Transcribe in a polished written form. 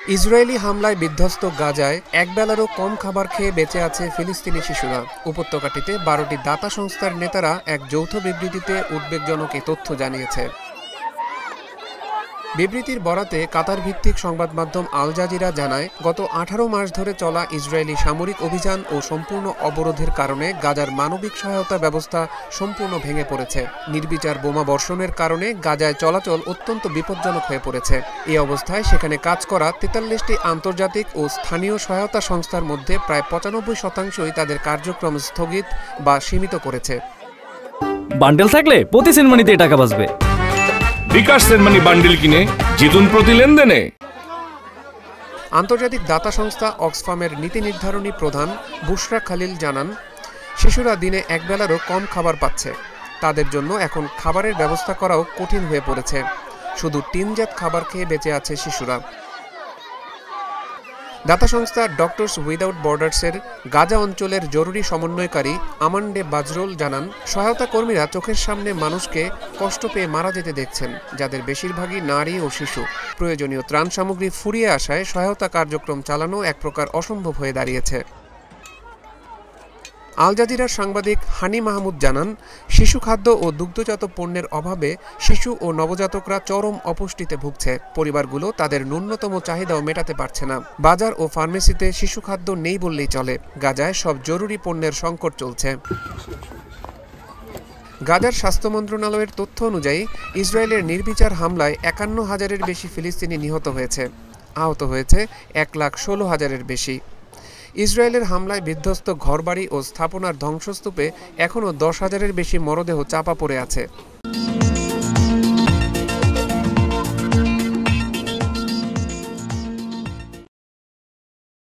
Israeli হামলায় বিধ্বস্ত গাজায় একবেলারও কম খাবার খেয়ে বেঁচে আছে ফিলিস্তিনি শিশুরা। উপত্যকাটিতে 12টি দাতা সংস্থার নেতারা এক যৌথ বিবৃতিতে উদ্বেগজনক এ তথ্য জানিয়েছে। বিবৃতির বরাতে কাতার ভিত্তিক সংবাদ মাধ্যম আল জাজিরা জানায়, গত 18 মাস ধরে চলা ইসরায়েলি সামরিক অভিযান ও সম্পূর্ণ অবরোধের কারণে গাজার মানবিক সহায়তা ব্যবস্থা সম্পূর্ণ ভেঙে পড়েছে। নির্বিচার বোমা বর্ষণের কারণে গাজায় চলাচল অত্যন্ত বিপজ্জনক হয়ে পড়েছে। এই অবস্থায় সেখানে কাজ করা 43টি আন্তর্জাতিক ও স্থানীয় সহায়তা সংস্থার মধ্যে প্রায় 95% তাদের কার্যক্রম স্থগিত বা সীমিত করেছে। বান্ডেল থাকলে প্রতি সেনমানিতে টাকা বাঁচবে। বিকাশ সেনমানি বান্ডেল কিনে জিতুন প্রতি লেনদেনে। আন্তর্জাতিক দাতা সংস্থা অক্সফামের নীতি নির্ধারণী প্রধান বুশরা খালিল জানান, শিশুরা দিনে একবেলারও কম খাবার পাচ্ছে। তাদের জন্য এখন খাবারের ব্যবস্থা করাও কঠিন হয়ে পড়েছে। শুধু টিনজাত খাবার খেয়ে বেঁচে আছে শিশুরা। দাতা সংস্থা ডক্টরস উইদাউট বর্ডার্সের গাজা অঞ্চলের জরুরি সমন্বয়কারী আমান্ডে বাজরোল জানান, সহায়তা কর্মীরা চোখের সামনে মানুষকে কষ্ট পেয়ে মারা যেতে দেখছেন, যাদের বেশিরভাগই নারী ও শিশু। প্রয়োজনীয় ত্রাণ সামগ্রী ফুরিয়ে আসায় সহায়তা কার্যক্রম চালানো এক প্রকার অসম্ভব হয়ে দাঁড়িয়েছে। আল জাজিরার সাংবাদিক হানি মাহমুদ জানান, শিশু খাদ্য ও দুগ্ধজাত পণ্যের অভাবে শিশু ও নবজাতকরা চরম অপুষ্টিতে ভুগছে। পরিবারগুলো তাদের ন্যূনতম চাহিদাও মেটাতে পারছে না। বাজার ও ফার্মেসিতে শিশু খাদ্য নেই বললেই চলে। গাজায় সব জরুরি পণ্যের সংকট চলছে। গাজার স্বাস্থ্য মন্ত্রণালয়ের তথ্য অনুযায়ী ইসরায়েলের নির্বিচার হামলায় 51,000-এর বেশি ফিলিস্তিনি নিহত হয়েছে। আহত হয়েছে 1,16,000-এর বেশি। ইসরায়েলের হামলায় বিধ্বস্ত ঘরবাড়ি ও স্থাপনার ধ্বংসস্তূপে এখনও 10,000-এর বেশি মরদেহ চাপা পড়ে আছে।